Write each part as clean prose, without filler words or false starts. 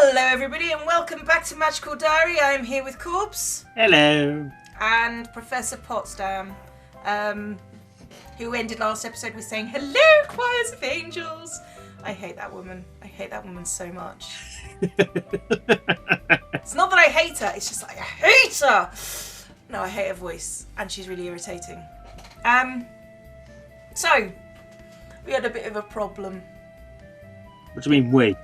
Hello everybody and welcome back to Magical Diary. I am here with Corpse. Hello. And Professor Potsdam, who ended last episode with saying, "Hello, choirs of angels." I hate that woman. I hate that woman so much. It's not that I hate her, it's just like I hate her. No, I hate her voice and she's really irritating. So, we had a bit of a problem. What do you mean we?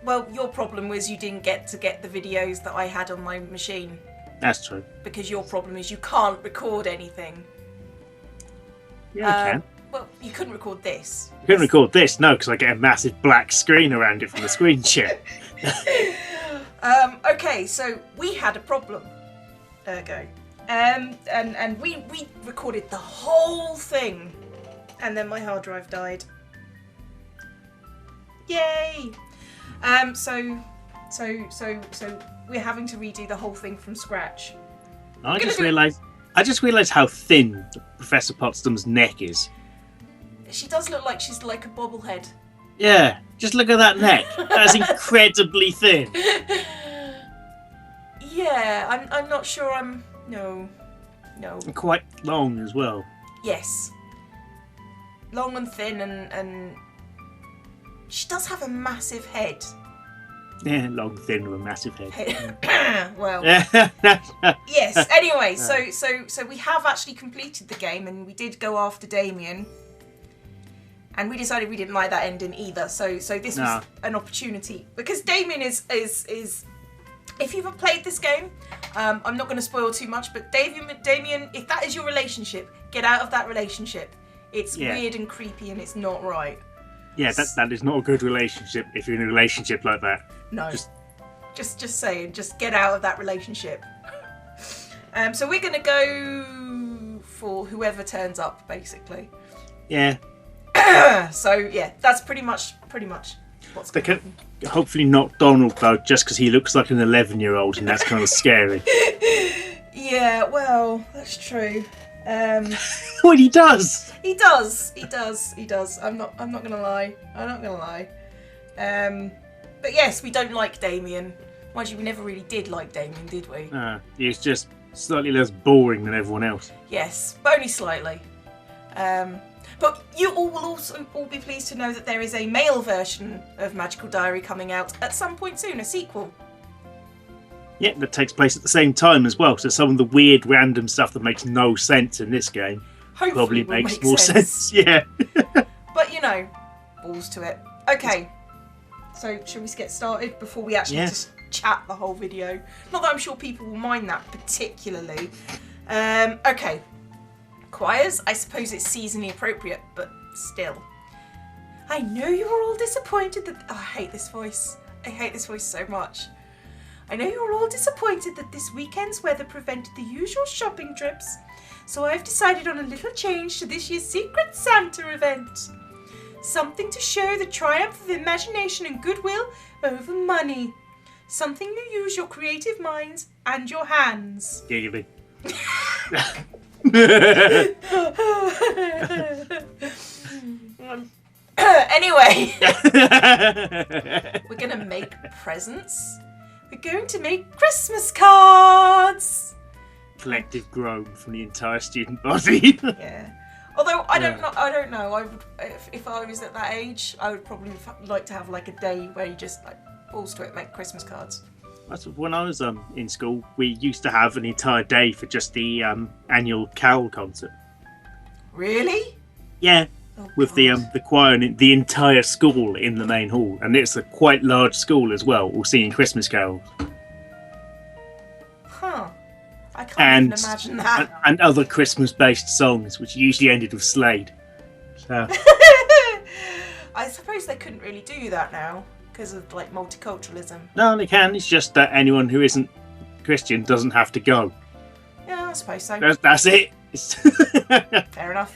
Well, your problem was you didn't get the videos that I had on my machine. That's true. Because your problem is you can't record anything. Yeah, you can. Well, you couldn't record this. You couldn't record this, no, because I get a massive black screen around it from the screen share. Okay, so we had a problem. Ergo. And we recorded the whole thing. And then my hard drive died. Yay! So we're having to redo the whole thing from scratch. I just realised how thin Professor Potsdam's neck is. She does look like she's like a bobblehead. Yeah, just look at that neck. That's incredibly thin. Yeah, I'm not sure no. And quite long as well. Yes. Long and thin and she does have a massive head. Yeah, long, thin with a massive head. Well, yes. Anyway, so we have actually completed the game, and we did go after Damien, and we decided we didn't like that ending either. So this was an opportunity because Damien is. If you've played this game, I'm not going to spoil too much, but Damien, if that is your relationship, get out of that relationship. It's weird and creepy, and it's not right. Yeah, that is not a good relationship if you're in a relationship like that. No. Just saying, just get out of that relationship. So we're going to go for whoever turns up, basically. Yeah. So, yeah, that's pretty much what's going to happen. Hopefully not Donald, though, just because he looks like an 11-year-old, and that's kind of scary. Yeah, well, that's true. Well, he does. He does. I'm not gonna lie. But yes, we don't like Damien. Mind you, we never really did like Damien, did we? He was just slightly less boring than everyone else. Yes, but only slightly. But you all will also all be pleased to know that there is a male version of Magical Diary coming out at some point soon, a sequel. Yeah, that takes place at the same time as well. So some of the weird, random stuff that makes no sense in this game Hopefully probably makes more sense. Yeah. But you know, balls to it. Okay. So shall we get started before we actually just chat the whole video? Not that I'm sure people will mind that particularly. Okay. Choirs, I suppose it's seasonally appropriate, but still. I know you are all disappointed that... Oh, I hate this voice. I hate this voice so much. I know you're all disappointed that this weekend's weather prevented the usual shopping trips, so I've decided on a little change to this year's Secret Santa event. Something to show the triumph of imagination and goodwill over money. Something you use your creative minds and your hands. Giggly. Anyway, we're going to make presents. We're going to make Christmas cards. Collective groan from the entire student body. Yeah. Although I don't know. I would, if I was at that age, I would probably like to have like a day where you just like balls to it, make Christmas cards. That's when I was in school. We used to have an entire day for just the annual carol concert. Really? Yeah. Oh, with the choir and the entire school in the main hall, and it's a quite large school as well, all singing Christmas carols. Huh. I can't even imagine that. And other Christmas-based songs, which usually ended with Slade. So. I suppose they couldn't really do that now because of like multiculturalism. No, they can. It's just that anyone who isn't Christian doesn't have to go. Yeah, I suppose so. That's it. Fair enough.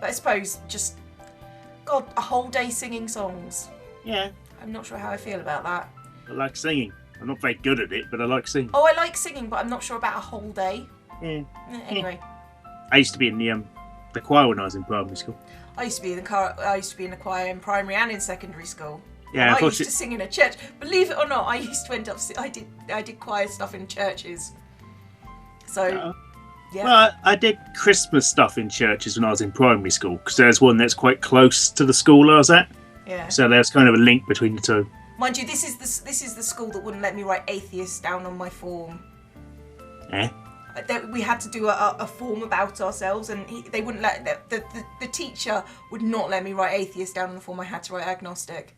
But I suppose just, God, a whole day singing songs. Yeah. I'm not sure how I feel about that. I like singing. I'm not very good at it, but I like singing. Oh, I like singing, but I'm not sure about a whole day. Yeah. Anyway. I used to be in the choir when I was in primary school. I used to be in the choir in primary and in secondary school. Yeah, I used to sing in a church. Believe it or not, I used to end up. I did choir stuff in churches. So, yeah. Well, I did Christmas stuff in churches when I was in primary school because there's one that's quite close to the school I was at. Yeah. So there's kind of a link between the two. Mind you, this is the school that wouldn't let me write atheist down on my form. Eh? We had to do a form about ourselves, and they wouldn't let the teacher would not let me write atheist down on the form. I had to write agnostic.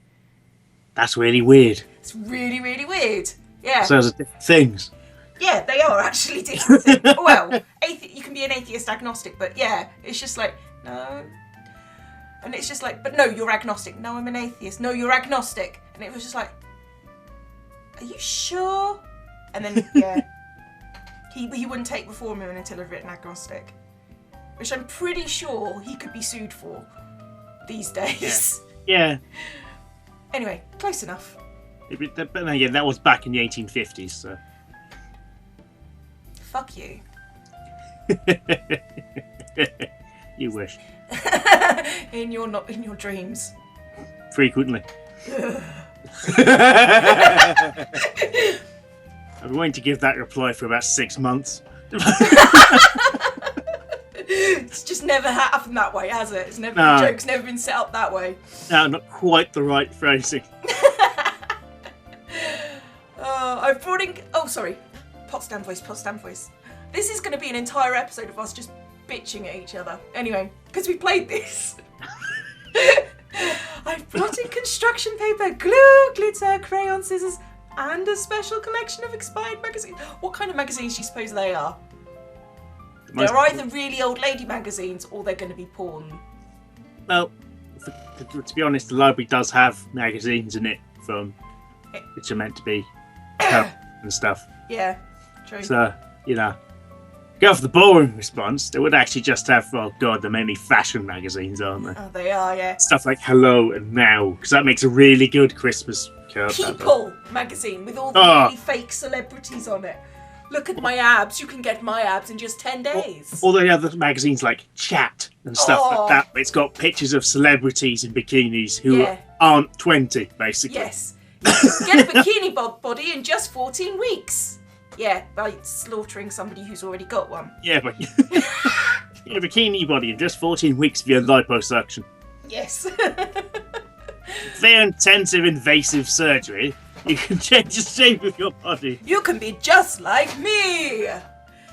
That's really weird. It's really, really weird. Yeah. So those are different things. Yeah, they are actually different things. Well, you can be an atheist agnostic, but yeah, it's just like, no. And it's just like, but no, you're agnostic. No, I'm an atheist. No, you're agnostic. And it was just like, are you sure? And then, yeah. He wouldn't take the form until I'd written agnostic. Which I'm pretty sure he could be sued for these days. Yeah. Anyway, close enough. But then again, that was back in the 1850s, so. Fuck you. You wish. in your dreams. Frequently. I've been waiting to give that reply for about 6 months. It's just never happened that way, has it? The joke's never been set up that way. No, not quite the right phrasing. I've brought in... Oh, sorry. Potsdam voice. This is going to be an entire episode of us just bitching at each other. Anyway, because we played this. I've brought in construction paper, glue, glitter, crayon, scissors, and a special collection of expired magazines. What kind of magazines do you suppose they are? They're either really old lady magazines or they're going to be porn. Well, to be honest, the library does have magazines in it which are meant to be and stuff. Yeah, true. So, go for the boring response. They would actually just have, oh god, they're mainly fashion magazines, aren't they? Oh, they are, yeah. Stuff like Hello and Now, because that makes a really good Christmas card. People magazine with all the really fake celebrities on it. Look at my abs. You can get my abs in just 10 days. All the other magazines like Chat and stuff like that. It's got pictures of celebrities in bikinis who aren't 20, basically. Yes. Get a bikini body in just 14 weeks. Yeah, by slaughtering somebody who's already got one. Yeah, but get a bikini body in just 14 weeks via liposuction. Yes. Very intensive, invasive surgery. You can change the shape of your body. You can be just like me.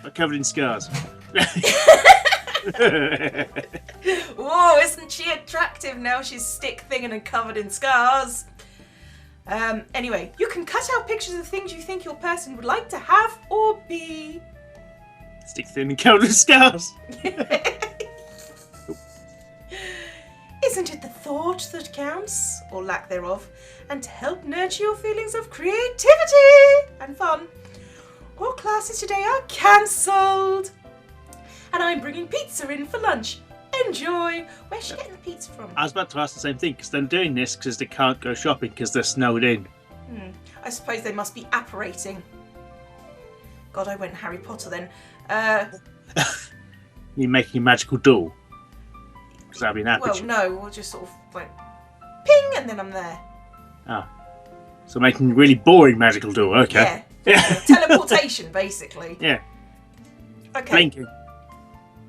But covered in scars. Whoa, isn't she attractive now? She's stick thin and covered in scars. Anyway, you can cut out pictures of things you think your person would like to have or be. Stick thin and covered in scars. Isn't it the thought that counts, or lack thereof, and to help nurture your feelings of creativity and fun? All classes today are cancelled, and I'm bringing pizza in for lunch. Enjoy. Where's she getting the pizza from? I was about to ask the same thing, because they're doing this because they can't go shopping because they're snowed in. I suppose they must be apparating. God, I went Harry Potter then. You're making a magical doll? Because that'd be an aperture. Well, no, we'll just sort of like ping and then I'm there. Ah. So making a really boring magical doll, okay. Yeah. Teleportation, basically. Yeah. Okay. Blinking.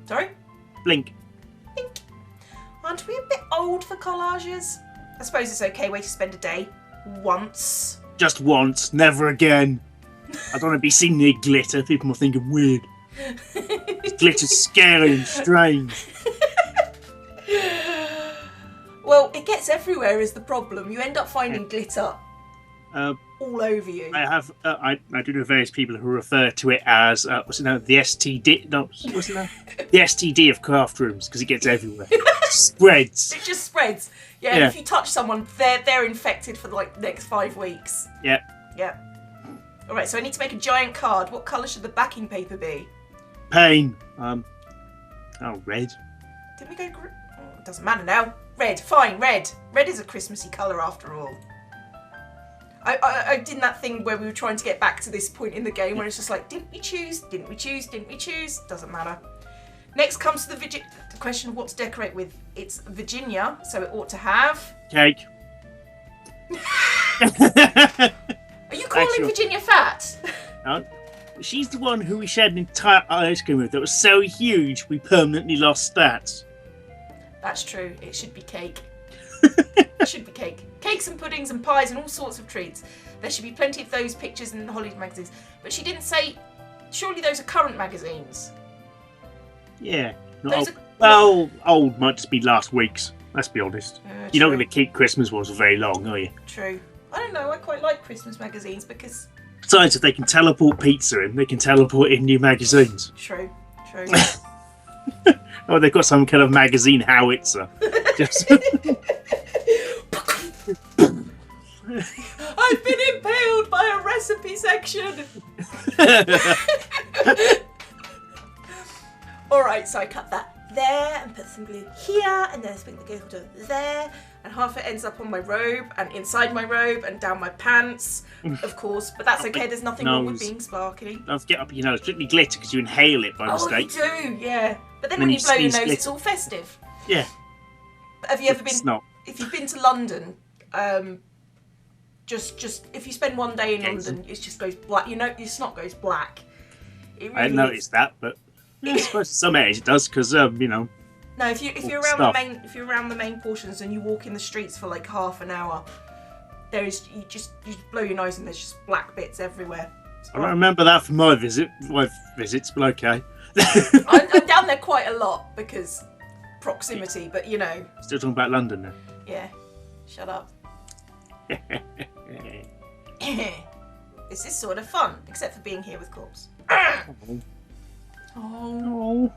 Sorry? Blink. Blink. Aren't we a bit old for collages? I suppose it's okay way to spend a day. Once. Just once, never again. I don't want to be seen near glitter. People will think I'm weird. Glitter's scary and strange. Well, it gets everywhere is the problem. You end up finding glitter all over you. I have, I do know various people who refer to it as, what's it now, the STD, no, what's it now? The STD of craft rooms, because it gets everywhere. Spreads. It just spreads. Yeah, and if you touch someone, they're infected for like the next 5 weeks. Yeah. Yeah. Alright, so I need to make a giant card. What colour should the backing paper be? Pain. Red. Did we go green? Oh, it doesn't matter now. Red, fine, red. Red is a Christmassy colour after all. I did that thing where we were trying to get back to this point in the game where it's just like, didn't we choose? Didn't we choose? Didn't we choose? Doesn't matter. Next comes to the question of what to decorate with. It's Virginia, so it ought to have... Cake. Are you calling Virginia fat? She's the one who we shared an entire ice cream with that was so huge we permanently lost stats. That's true. It should be cake. It should be cake. Cakes and puddings and pies and all sorts of treats. There should be plenty of those pictures in the holiday magazines. But she didn't say... Surely those are current magazines. Yeah. Well, old might just be last week's. Let's be honest. You're not going to keep Christmas ones for very long, are you? True. I don't know. I quite like Christmas magazines because... Besides, if they can teleport pizza in, they can teleport in new magazines. True. Oh, they've got some kind of magazine howitzer. Just... I've been impaled by a recipe section. Alright, so I cut that there and put some glue here, and then I spring the glue holder there, and half it ends up on my robe and inside my robe and down my pants, of course, but that's okay, there's nothing wrong with being sparkly. Don't get up your nose, strictly glitter because you inhale it by mistake. Oh, you do, yeah. But then when you blow your nose, it's all festive. Yeah. Have you ever been, if you've been to London, just if you spend one day in London, it just goes black, you know, your snot goes black. Really I didn't notice that, but I suppose to some areas it does because, you know. No, if you're around the main portions and you walk in the streets for like half an hour, you just blow your nose and there's just black bits everywhere. I don't remember that from my visits, but okay. I'm down there quite a lot because proximity, but you know. Still talking about London then? Yeah. Shut up. This is sort of fun, except for being here with Corpse. Oh.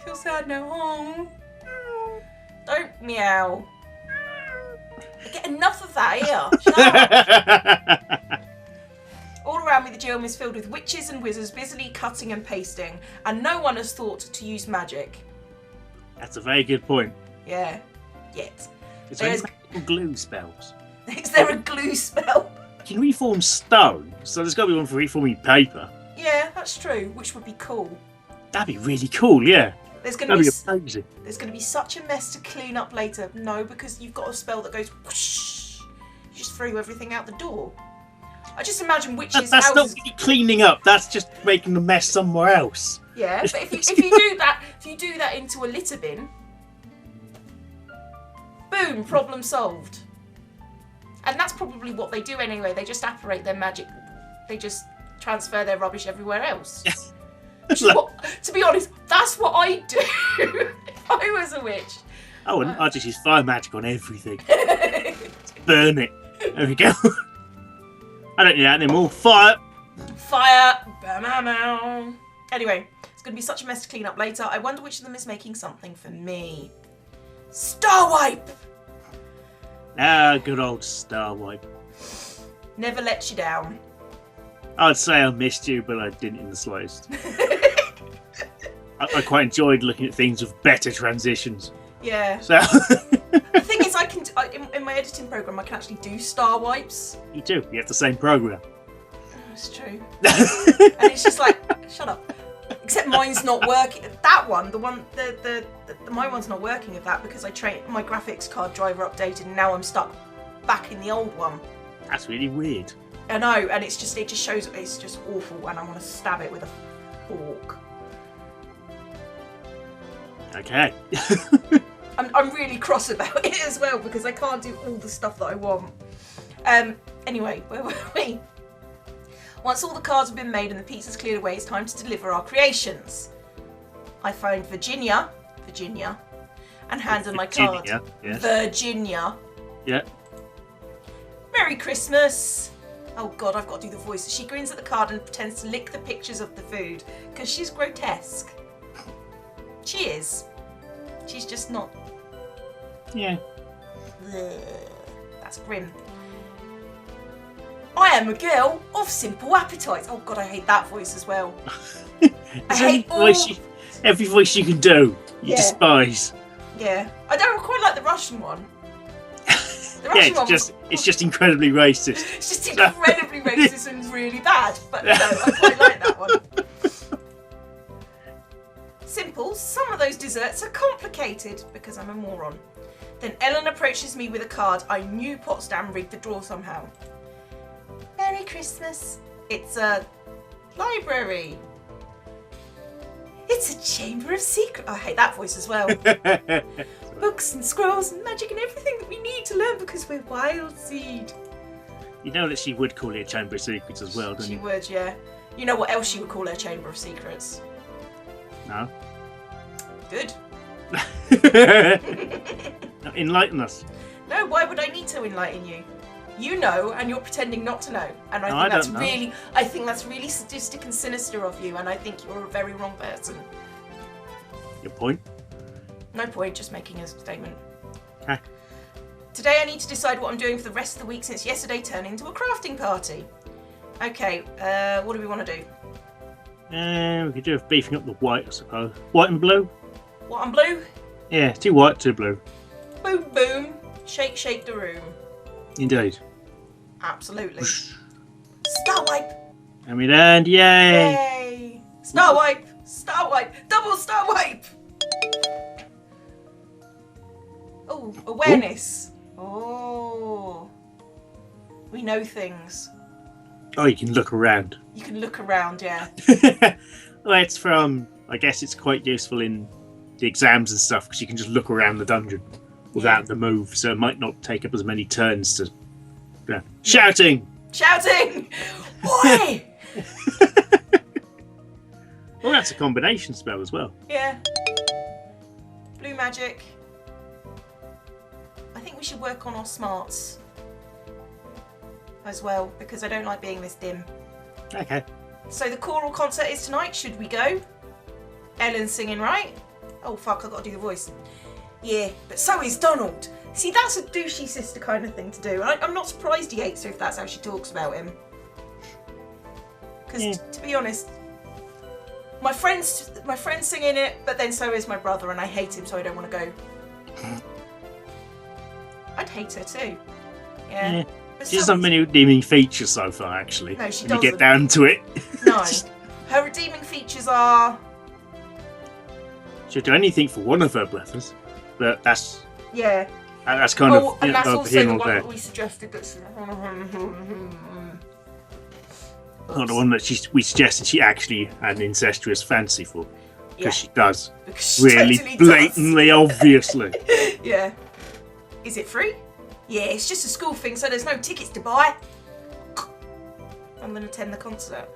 Feel sad now. Oh. Don't meow. I get enough of that here. Shut up. All around me the gym is filled with witches and wizards busily cutting and pasting, and no one has thought to use magic. That's a very good point. Yeah. Yet. Is there any glue spells? Is there a glue spell? Can reform stone? So there's got to be one for reforming paper. Yeah, that's true, which would be cool. That'd be really cool, yeah. That'd be amazing. There's going to be such a mess to clean up later. No, because you've got a spell that goes whoosh. You just throw everything out the door. I just imagine witches' That's houses... not really cleaning up. That's just making the mess somewhere else. Yeah, but if you do that into a litter bin, boom, problem solved. And that's probably what they do anyway. They just apparate their magic. They just transfer their rubbish everywhere else. To be honest, that's what I do if I was a witch. Oh, and I just use fire magic on everything. Burn it. There we go. I don't need that anymore. Fire! Bam. Anyway, it's going to be such a mess to clean up later. I wonder which of them is making something for me. Star Wipe! Ah, good old Star Wipe. Never let you down. I'd say I missed you, but I didn't in the slightest. I quite enjoyed looking at things with better transitions. Yeah. So the thing is, in my editing program, I can actually do Star Wipes. You do. You have the same program. That's true. And it's just like, shut up. Except mine's not working. That one, my one's not working with that because my graphics card driver updated and now I'm stuck back in the old one. That's really weird. I know, and it just shows it's just awful, and I want to stab it with a fork. Okay. I'm really cross about it as well because I can't do all the stuff that I want. Anyway, where were we? Once all the cards have been made and the pizza's cleared away, it's time to deliver our creations. I find Virginia, and hand her my card. Yes. Virginia. Yeah. Merry Christmas. Oh God, I've got to do the voice. She grins at the card and pretends to lick the pictures of the food because she's grotesque. She is. She's just not. Yeah. Bleh. That's grim. I am a girl of simple appetites. Oh God, I hate that voice as well. I hate every voice you can do. You despise. Yeah, I don't quite like the Russian one. The Russian one it's just incredibly racist. It's just incredibly racist and really bad. But no, I quite like that one. Simple. Some of those desserts are complicated because I'm a moron. Then Ellen approaches me with a card. I knew Potsdam rigged the draw somehow. Merry Christmas. It's a library. It's a chamber of secrets. I hate that voice as well. Books and scrolls and magic and everything that we need to learn because we're wild seed. You know that she would call it a chamber of secrets as well, don't She you? would, yeah. You know what else she would call her chamber of secrets? No. Good. Enlighten us. No, why would I need to enlighten you? You know, and you're pretending not to know. And I No, think I that's don't know. really sadistic and sinister of you, and I think you're a very wrong person. Your point? No point, just making a statement. Okay. Today I need to decide what I'm doing for the rest of the week since yesterday turned into a crafting party. Okay, what do we want to do? We could do with beefing up the white, I suppose. White and blue? What, on blue? Yeah, 2 white, 2 blue. Boom, boom. Shake, shake the room. Indeed. Absolutely. Star wipe! And we learned, yay! Yay! Star wipe! Star wipe! Double star wipe! Oh, awareness. Oh. We know things. Oh, you can look around. You can look around, yeah. Well, it's from, I guess it's quite useful in the exams and stuff because you can just look around the dungeon without the move, so it might not take up as many turns to... Yeah. Shouting! Shouting! Boy! Well, that's a combination spell as well. Yeah. Blue magic. I think we should work on our smarts as well, because I don't like being this dim. Okay. So the choral concert is tonight. Should we go? Ellen's singing, right? Oh fuck, I've got to do the voice. Yeah, but so is Donald. See, that's a douchey sister kind of thing to do. I'm not surprised he hates her if that's how she talks about him. Because to be honest, my friend's singing it, but then so is my brother, and I hate him, so I don't want to go. I'd hate her too. Yeah. But She doesn't have many redeeming features so far, actually. No, she when you get doesn't. down to it. No. Her redeeming features are... She'll do anything for one of her brothers, but that's Yeah. kind of and that's also here the and one there. that we suggested that's... Not the one that we suggested she actually had an incestuous fancy for. Because Yeah. she does. Because she Really totally blatantly, obviously. does. Yeah. Is it free? Yeah, it's just a school thing, so there's no tickets to buy. I'm going to attend the concert.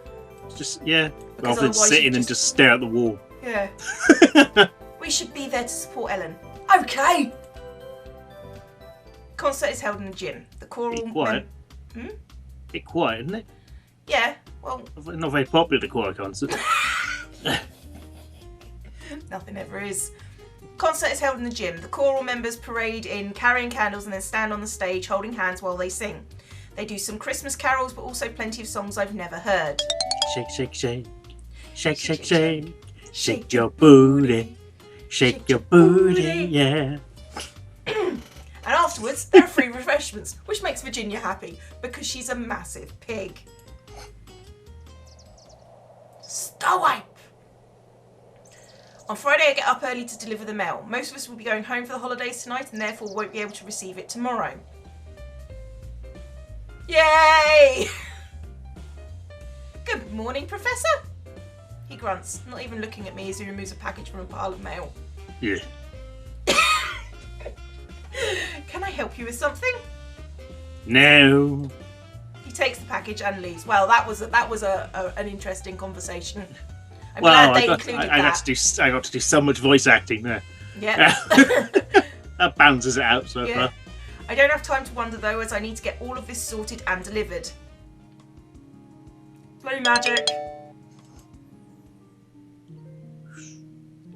Just, yeah. Because Rather than otherwise sitting you and just stare at the wall. Yeah. We should be there to support Ellen. Okay! Concert is held in the gym. The choral... Bit quiet. Bit quiet, isn't it? Yeah, well... Not very popular, the choir concert. Nothing ever is. Concert is held in the gym. The choral members parade in carrying candles and then stand on the stage holding hands while they sing. They do some Christmas carols, but also plenty of songs I've never heard. Shake, shake, shake. Shake, shake, shake. Shake your booty. Shake your booty, yeah. And afterwards, there are free refreshments, which makes Virginia happy, because she's a massive pig. Star wipe! On Friday, I get up early to deliver the mail. Most of us will be going home for the holidays tonight and therefore won't be able to receive it tomorrow. Yay! Good morning, Professor. He grunts, not even looking at me as he removes a package from a pile of mail. Yeah. Can I help you with something? No. He takes the package and leaves. Well, that was an interesting conversation. I'm Well, glad they I included got that. I got to do so much voice acting there. Yeah. That balances it out so Yeah. far. I don't have time to wonder though, as I need to get all of this sorted and delivered. Blue magic.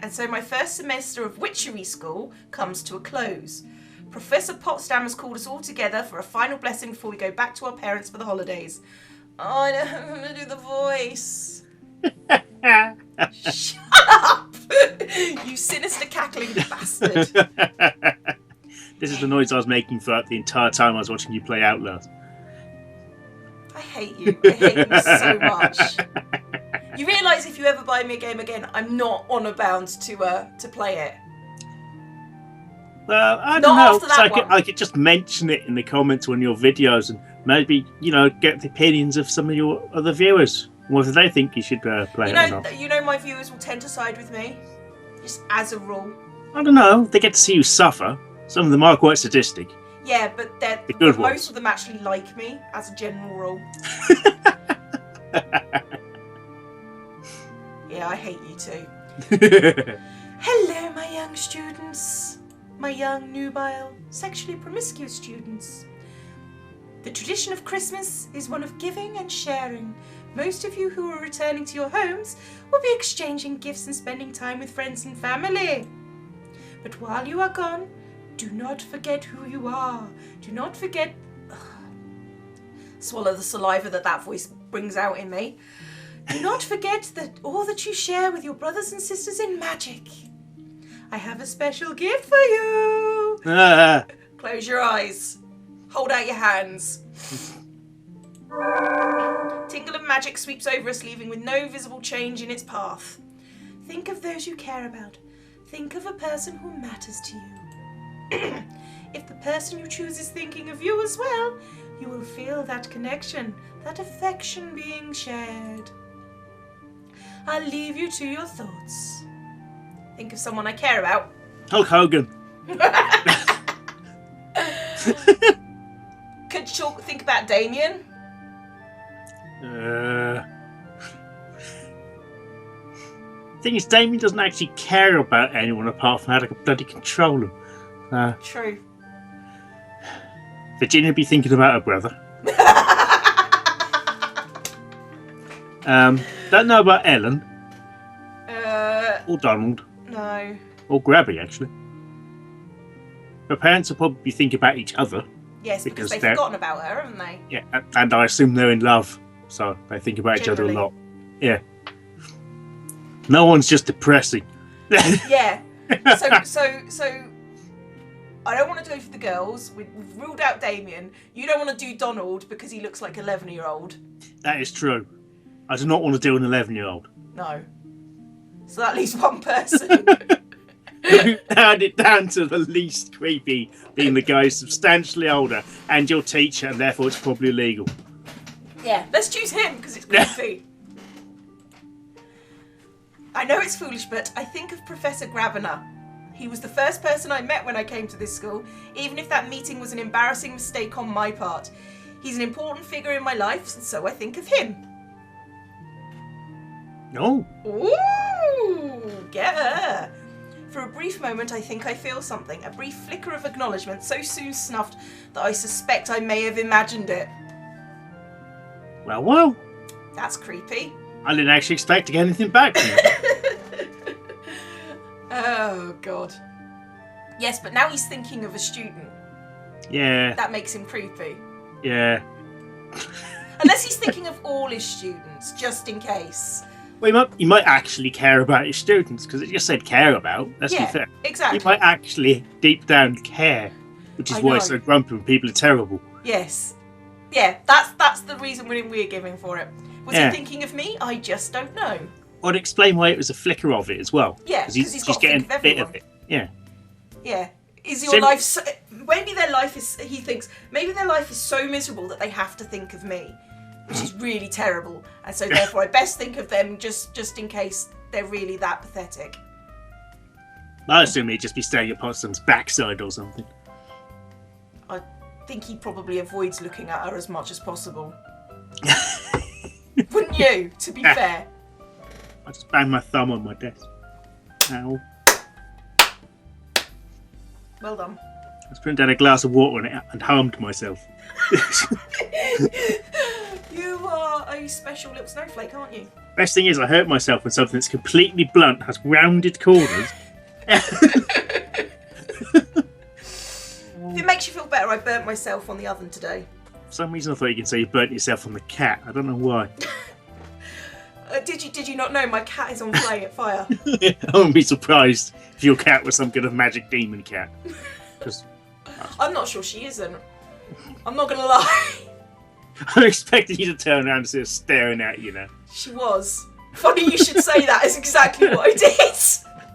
And so my first semester of witchery school comes to a close. Professor Potsdam has called us all together for a final blessing before we go back to our parents for the holidays. Oh, I don't want to do the voice. Shut up! You sinister cackling bastard. This is the noise I was making throughout the entire time I was watching you play Outlast. I hate you. I hate you so much. You realise if you ever buy me a game again, I'm not honour bound to play it. Well, I don't Not know. after that So one. I could just mention it in the comments on your videos and maybe, get the opinions of some of your other viewers. Whether they think you should play it or not. You know my viewers will tend to side with me, just as a rule. I don't know. They get to see you suffer. Some of them are quite sadistic. Yeah, but good most ones. of them actually like me, as a general rule. Yeah, I hate you too. Hello, my young students. My young, nubile, sexually promiscuous students. The tradition of Christmas is one of giving and sharing. Most of you who are returning to your homes will be exchanging gifts and spending time with friends and family. But while you are gone, do not forget who you are. Do not forget... Swallow the saliva that voice brings out in me. Do not forget that all that you share with your brothers and sisters in magic. I have a special gift for you. Close your eyes. Hold out your hands. Tingle of magic sweeps over us, leaving with no visible change in its path. Think of those you care about. Think of a person who matters to you. If the person you choose is thinking of you as well, you will feel that connection, that affection being shared. I'll leave you to your thoughts. Think of someone I care about. Hulk Hogan. Could you think about Damien? The thing is, Damien doesn't actually care about anyone apart from how to bloody control him. True. Virginia be thinking about her brother. Don't know about Ellen. Or Donald. No. Or Grabby, actually. Her parents will probably think about each other. Yes, because they've forgotten about her, haven't they? Yeah, and I assume they're in love, so they think about each other a lot. Yeah. No one's just depressing. Yeah. So I don't want to go for the girls. We've ruled out Damien. You don't want to do Donald because he looks like an 11-year-old. That is true. I do not want to do an 11-year-old. No. So that leaves one person. Narrowed it down to the least creepy, being the guy who's substantially older and your teacher, and therefore it's probably illegal. Yeah, let's choose him because it's creepy. I know it's foolish, but I think of Professor Grabiner. He was the first person I met when I came to this school, even if that meeting was an embarrassing mistake on my part. He's an important figure in my life, and so I think of him. No. Ooh, get her. For a brief moment, I think I feel something. A brief flicker of acknowledgement, so soon snuffed that I suspect I may have imagined it. Well. That's creepy. I didn't actually expect to get anything back from you. Oh, God. Yes, but now he's thinking of a student. Yeah. That makes him creepy. Yeah. Unless he's thinking of all his students, just in case. Well, you might actually care about your students, because it just said care about. Let's be fair. Exactly. You might actually, deep down, care, which is why it's so grumpy when people are terrible. Yes. Yeah, that's the reason we're giving for it. Was he thinking of me? I just don't know. I'd explain why it was a flicker of it as well. Yeah, because he's got to getting think of a bit everyone. of it. Yeah. Yeah. Is your life so, maybe their life is, he thinks, maybe their life is so miserable that they have to think of me, which is really terrible, and so therefore I best think of them just in case they're really that pathetic. I assume he'd just be staring at Possum's backside or something. I think he probably avoids looking at her as much as possible. Wouldn't you, to be fair? I just banged my thumb on my desk. Ow. Well done. I was putting down a glass of water on it and harmed myself. You are a special little snowflake, aren't you? Best thing is I hurt myself with something that's completely blunt, has rounded corners. If it makes you feel better, I burnt myself on the oven today. For some reason I thought you could say you burnt yourself on the cat. I don't know why. Did you not know my cat is on fire? I wouldn't be surprised if your cat was some kind of magic demon cat. I'm not sure she isn't. I'm not going to lie. I'm expecting you to turn around and see her staring at you now. She was. Funny you should say that. It's exactly what I did.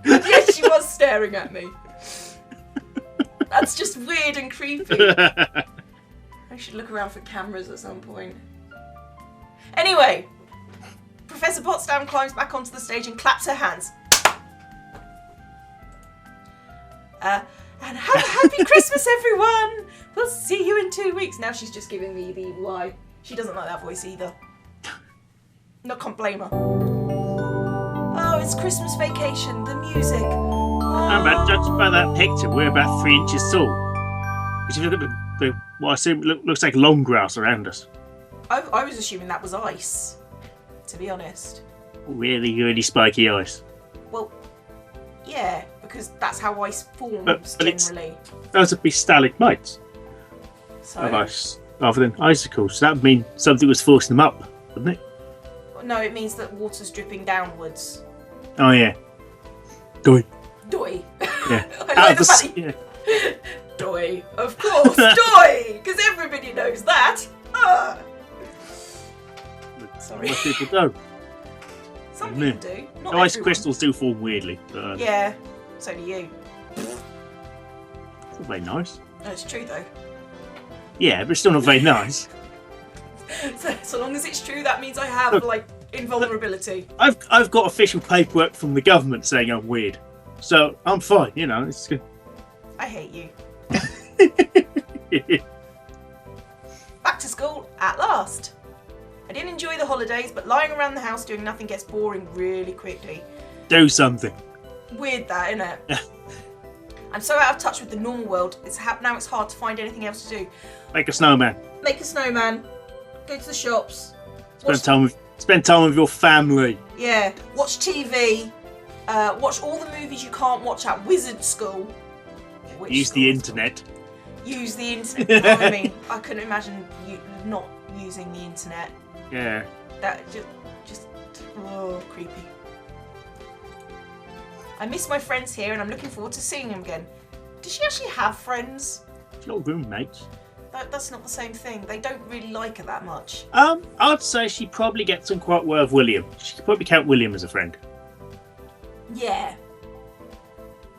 Yes, she was staring at me. That's just weird and creepy. I should look around for cameras at some point. Anyway, Professor Potsdam climbs back onto the stage and claps her hands. And have a happy Christmas, everyone! We'll see you in 2 weeks. Now she's just giving me the evil eye. She doesn't like that voice either. Can't blame her. Oh, it's Christmas vacation, the music. Oh. Judged by that picture, we're about 3 inches tall. If you look at the what I assume looks like long grass around us. I was assuming that was ice, to be honest. Really, really spiky ice. Well, yeah, because that's how ice forms but generally. Those would be stalagmites So, of ice, rather than icicles. So that would mean something was forcing them up, wouldn't it? no, it means that water's dripping downwards. Oh yeah. Doi. Doi. Yeah. I like the fact that Doi. Of course, Doi! Because everybody knows that. Sorry. Most people don't. Some people do. Not Ice everyone. crystals do form weirdly. But, Yeah, so do you. It's not very nice. No, it's true though. Yeah, but it's still not very nice. So long as it's true, that means I have, like, invulnerability. I've got official paperwork from the government saying I'm weird. So I'm fine, you know. It's good. I hate you. Back to school at last. I didn't enjoy the holidays, but lying around the house doing nothing gets boring really quickly. Do something. Weird that, isn't it? I'm so out of touch with the normal world, now it's hard to find anything else to do. Make a snowman. Make a snowman, go to the shops. Spend time with your family. Yeah, watch TV, watch all the movies you can't watch at wizard school. Use the internet. Use the internet. Oh, I mean, I couldn't imagine you not using the internet. Yeah. That just creepy. I miss my friends here and I'm looking forward to seeing them again. Does she actually have friends? She's got roommates. That's not the same thing. They don't really like her that much. I'd say she probably gets on quite well with William. She could probably count William as a friend. Yeah.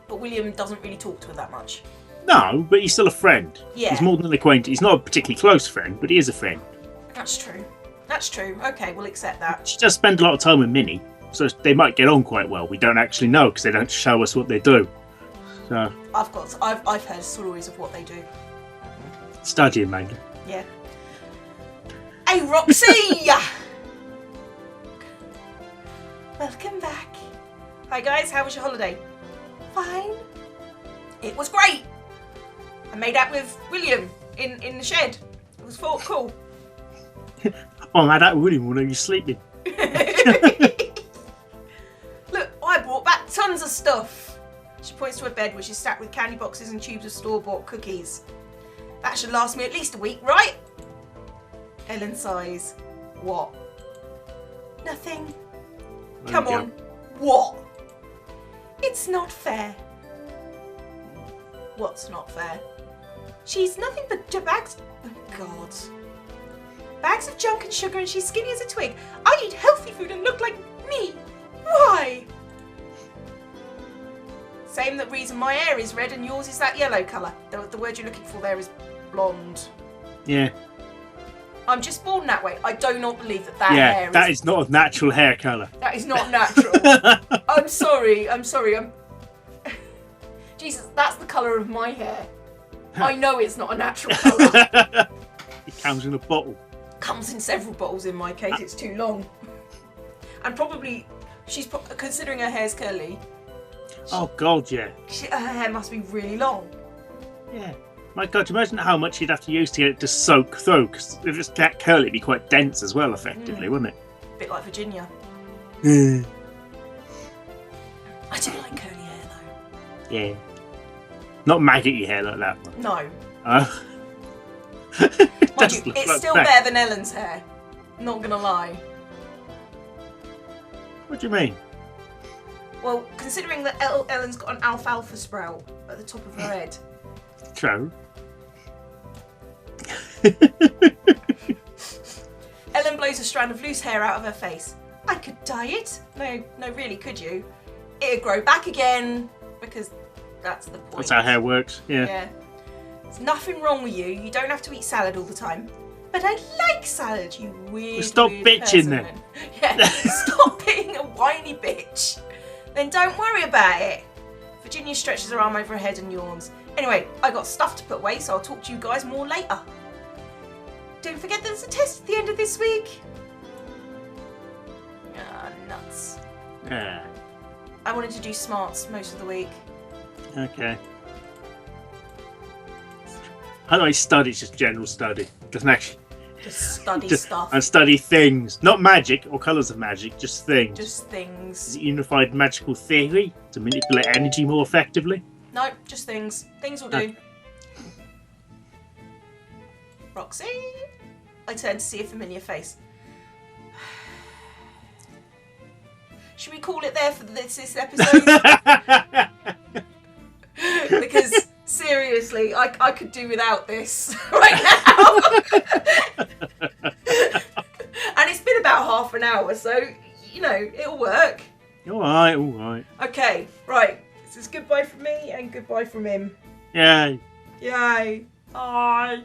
But William doesn't really talk to her that much. No, but he's still a friend. Yeah. He's more than an acquaintance. He's not a particularly close friend, but he is a friend. That's true. That's true. Okay, we'll accept that. She does spend a lot of time with Minnie, so they might get on quite well. We don't actually know because they don't show us what they do. So I've heard stories of what they do. Studying mainly. Yeah. Hey, Roxy! Welcome back. Hi guys, how was your holiday? Fine. It was great. I made out with William in the shed. It was cool. Oh, I don't really want to be sleeping. Look, I brought back tons of stuff. She points to her bed, which is stacked with candy boxes and tubes of store-bought cookies. That should last me at least a week, right? Ellen sighs. What? Nothing. Come on. What? It's not fair. What's not fair? She's nothing but bags. Oh, God. Bags of junk and sugar, and she's skinny as a twig. I eat healthy food and look like me. Why? Same that reason my hair is red and yours is that yellow colour. The word you're looking for there is blonde. Yeah. I'm just born that way. I do not believe that hair that is not a natural hair colour. That is not natural. I'm sorry. Jesus, that's the colour of my hair. I know it's not a natural colour. It comes in a bottle. Comes in several bottles in my case. It's too long. And probably, considering her hair's curly. Oh God, yeah. Her hair must be really long. Yeah. My God, imagine how much you'd have to use to get it to soak through, because if it's that curly, it'd be quite dense as well, effectively, wouldn't it? A bit like Virginia. Yeah. I do like curly hair, though. Yeah. Not maggoty hair like that one. No. Mind you, it's still better than Ellen's hair. Not gonna lie. What do you mean? Well, considering that Ellen's got an alfalfa sprout at the top of her head. True. Ellen blows a strand of loose hair out of her face. I could dye it. No, really, could you? It'd grow back again, because that's the point. That's how hair works, yeah. Yeah. There's nothing wrong with you. You don't have to eat salad all the time. But I like salad, you weird, Stop weird bitching person. then. Yeah, stop being a whiny bitch. Then don't worry about it. Virginia stretches her arm over her head and yawns. Anyway, I got stuff to put away, so I'll talk to you guys more later. Don't forget there's a test at the end of this week. Ah, nuts. Yeah. I wanted to do smarts most of the week. Okay. How do I study? It's just general study. Doesn't actually. Just study Just, stuff. and study things, not magic or colours of magic, just things. Just things. Is it unified magical theory to manipulate energy more effectively? No, just things. Things will do. Roxy? I turn to see a familiar face. Should we call it there for this episode? Because seriously, I could do without this right now. And it's been about half an hour, so, you know, it'll work. Alright, alright. Okay, right. This is goodbye from me and goodbye from him. Yay. Yay. Bye.